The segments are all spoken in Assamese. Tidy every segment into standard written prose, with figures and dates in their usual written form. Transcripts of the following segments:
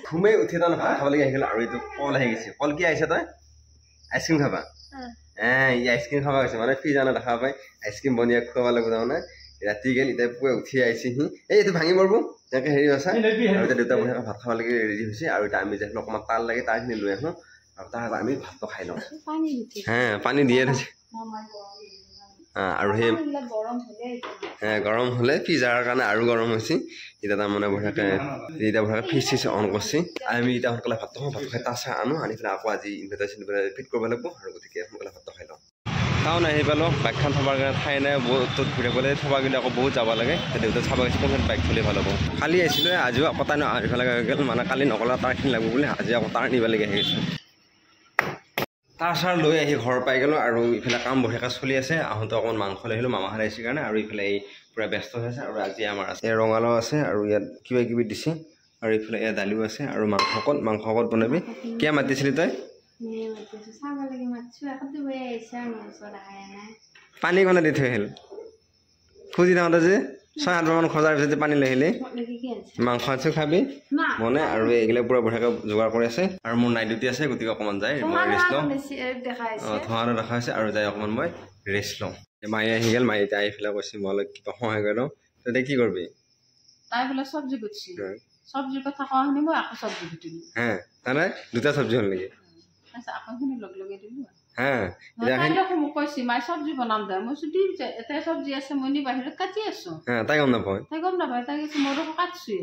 ঘুমে উঠি তাৰ ভাত খাবলগীয়া আহি গ'ল আৰু এইটো কল আহি গৈছে কল কি আহিছে তই আইচক্ৰীম খাবা ই আইচক্ৰীম খাব গৈছে মানে ফ্ৰিজ আনা দেখা পাই আইচক্ৰীম বনিয়া খুৱাব লাগিব তাৰমানে ৰাতি গেল এতিয়া পুৱা উঠি আহিছেহি এইটো ভাঙি পৰব তেনেকৈ হেৰি আছে আৰু এতিয়া দেউতা বহি ভাত খাব লাগি ৰেডি হৈছে আৰু এতিয়া আমি যেন অকণমান তাল লাগে তাৰখিনি লৈ আহোঁ আৰু তাৰ আমি ভাতটো খাই লওঁ পানী দিয়ে থৈছে আৰু সেই গৰম হ'লে ফ্ৰিজাৰ কাৰণে আৰু গৰম হৈছে এতিয়া তাৰমানে বঢ়িয়াকৈ ফ্ৰিজ চিজ অন কৰিছে আমি এতিয়া সোনকালে ভাতটো খাওঁ ভাত খাই তাৰ চাহ আনো আনি পেলাই আকৌ আজি ইনভাৰ্টাৰ চিনভাৰ্টাৰ ফিট কৰিব লাগিব আৰু গতিকে সোনকালে ভাতটো খাই লওঁ টাউন আহি পালোঁ বাইকখন থবৰ কাৰণে ঠাই নাই বহুত ঘূৰিবলৈ থবা কিন্তু আকৌ বহুত যাব লাগে দেউতা চাব গৈছে কোনখন বাইক চলি ভাল হ'ব কালি আহিছিলোঁ আজিও আকৌ তাৰ আহিব লগা হৈ গ'ল মানে কালি নকলা তাৰখিনি লাগিব বুলি আজি আকৌ তাৰ নিবলগীয়া হৈ গৈছে তাৰ চাৰ লৈ আহি ঘৰ পাই গ'লোঁ আৰু ইফালে কাম বঢ়িয়াকৈ চলি আছে আহোঁতে অকণমান মাংস লৈ আহিলোঁ মামাহঁত আহিছে কাৰণে আৰু ইফালে এই পূৰা ব্যস্ত হৈ আছে আৰু আজি আমাৰ আছে ৰঙালাও আছে আৰু ইয়াত কিবা কিবি দিছে আৰু ইফালে ইয়াত দালিও আছে আৰু মাংস অকল বনাবি কিয় মাতিছিলি তই পানী কোনে দি থৈ আহিল খুজি থাকোঁতে যে 6-7 মান খোজাৰ পিছত পানী লৈ আহিলে মাংস আছো খাবি মনে আৰু এইগিলা পুৰা বঢ়িয়াকৈ যোগাৰ কৰি আছে আৰু মোৰ নাইট ডিউটি আছে গতিকে অকণমান যায় মই ৰেষ্ট লওঁ ধোঁৱাটো দেখা হৈছে আৰু যাই অকণমান মই ৰেষ্ট লওঁ মায়ে আহি গ'ল মায়ে এতিয়া আহি পেলাই কৈছে মই অলপ কিবা সহায় কৰি লওঁ তেতিয়া কি কৰিবি তাই বোলে চব্জি গুঠছি চব্জিৰ কথা কোৱা শুনি মই আকৌ চব্জি গুটিলোঁ তাৰমানে দুটা চব্জি হ'ল নেকি আকৌখিনি লগ লগাই দিলোঁ মোক কৈছে মায়ে চব্জি বনাম দে মই চুটি এটাই চব্জি আছে মই নি বাহিৰত কাটি আছো তাই গম নাপায় তাই কৈছে মইতো কাটছোৱে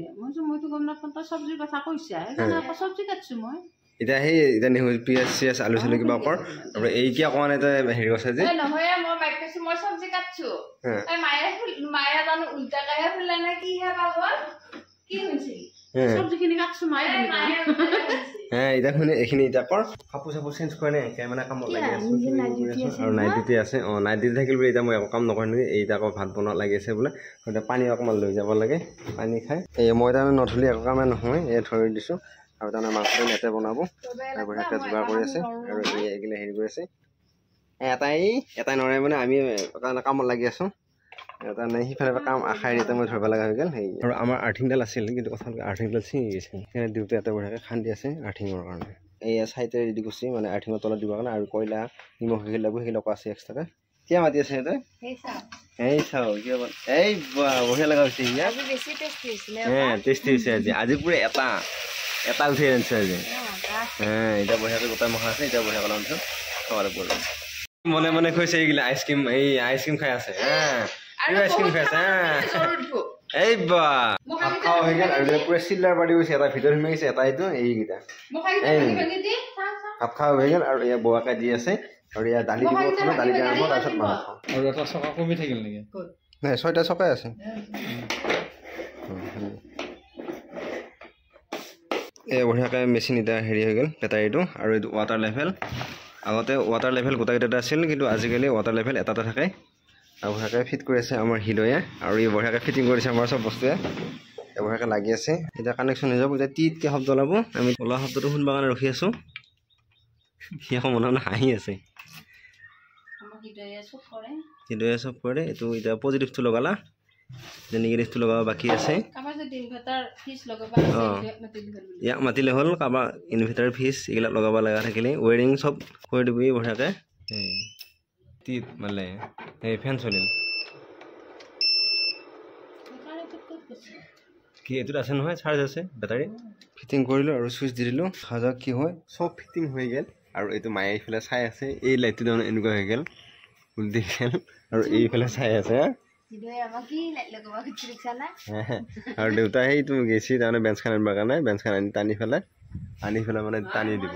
মইতো গম নাপাওঁ তই চব্জিৰ কথা কৈছা সেইকাৰণে আকৌ চব্জি কাটছো মই এতিয়া সেই এতিয়া নেহুজ পিঁয়াজ চিয়াজ আলু চালু কিবা কৰ আৰু এই কি অকণমান এটা হেৰি কৈছে যে নহয় মই বাইক কৈছো মই চব্জি কাটছো মায়ে জানো উল্টাকাহে ফুলে নে কিহে পাগল কি হৈছিল চব্জিখিনি কাটছো মায়ে এতিয়া শুনি এইখিনি এতিয়া কৰ কাপোৰ চাপোৰ চেঞ্জ কৰে নে মানে কামত লাগি আছো আৰু নাইট ডিউটি আছে নাইট ডিউটি থাকিল বোলে এতিয়া মই একো কাম নকৰোঁ নেকি এতিয়া আকৌ ভাত বনোৱা লাগি আছে বোলে এতিয়া পানী অকণমান লৈ যাব লাগে পানী খাই মই তাৰমানে নধুলি একো কামে নহয় ধৰি দিছোঁ আৰু তাৰমানে মাংসটো নেটে বনাব আৰু বঢ়িয়াকৈ যোগাৰ কৰি আছে আৰু এইগিলা হেৰি কৰি আছে এটাই নৰে মানে আমি কামত লাগি আছোঁ তাৰমানে সিফালে কাম আশাই এতিয়া মই ধৰিব লগা হৈ গ'ল সেই আৰু আমাৰ আৰ্থিংডাল আছিল কিন্তু কথা আৰ্থিংডাল ছিঙি গৈছে সেইকাৰণে দেউতা এটা বঢ়িয়াকৈ খান্দি আছে আৰ্থিঙৰ কাৰণে এইয়া চাইতে ৰেডি কৰিছে মানে আৰ্থিঙৰ তলত দিবৰ কাৰণে আৰু কয়লা নিমখ সেইবিলাকো আছে এক্সট্ৰাকৈ কিয় মাতি আছে সিহঁতে এই চাওঁ কিয় এই বঢ়িয়া লগা হৈছে টেষ্টি হৈছে আজি পুৰা এটা উঠি আনিছে আজি এতিয়া বঢ়িয়াকৈ গোটাই মহা আছে এতিয়া বঢ়িয়াকৈ আনিছোঁ খাবলৈ পৰি মনে কৈছে এইগিলা আইচক্ৰীম খাই আছে আইচক্ৰীম খাই আছে এই ভাত খাওঁ হৈ গ'ল আৰু পুৰা চিল্লাৰ পাতি গৈছে এটা ভিতৰত সোমাই গৈছে এটা এইটো এইকেইটা ভাত খাওঁ হৈ গ'ল আৰু এয়া বগাকে দি আছে আৰু ইয়াত দালি দিব খাওঁ দালি দিয়া আৰম্ভ তাৰপিছত মাংস খাওঁ আৰু এটা চকা কমি থাকিল নেকি নাই 6টা চকাই আছে বঢ়িয়াকৈ মেচিন এতিয়া হেৰি হৈ গ'ল বেটাৰীটো আৰু এইটো ৱাটাৰ লেভেল আগতে ৱাটাৰ লেভেল গোটেইকেইটা আছিল কিন্তু আজিকালি ৱাটাৰ লেভেল এটাতে থাকে আৰু বঢ়িয়াকৈ ফিট কৰি আছে আমাৰ হৃদয়ে আৰু এই বঢ়িয়াকৈ ফিটিং কৰিছে আমাৰ চব বস্তুৱে বঢ়িয়াকৈ লাগি আছে এতিয়া কানেকশ্যন হৈ যাব এতিয়া টিটকৈ শব্দ ওলাব আমি ওলোৱা শব্দটো শুনিবৰ কাৰণে ৰখি আছোঁ সি আকৌ মনে মনে হাঁহি আছে হৃদয়ে চব কৰে এইটো এতিয়া পজিটিভটো লগালা যে নিগেটিভটো লগাব বাকী আছে ইয়াক মাতিলে হ'ল কাৰোবাৰ ইনভাৰ্টাৰ ফিজ এইবিলাক লগাব লগা থাকিলে ৱেৰিং চব কৰি দিবি বঢ়িয়াকৈ টিপ মানে এই ফেন চলিল কি এইটোত আছে নহয় চাৰ্জ আছে বেটাৰী ফিটিং কৰিলোঁ আৰু চুইচ দি দিলোঁ সাজা কি হয় চব ফিটিং হৈ গ'ল আৰু এইটো মায়ে এইফালে চাই আছে এই লাইটটো তাৰমানে এনেকুৱা হৈ গ'ল উল্টি গ'ল আৰু এইফালে চাই আছে আৰু দেউতা সেইটো গেছি তাৰমানে বেঞ্চখন আনিবৰ কাৰণে বেঞ্চখন আনি টানি পেলাই মানে টানি দিব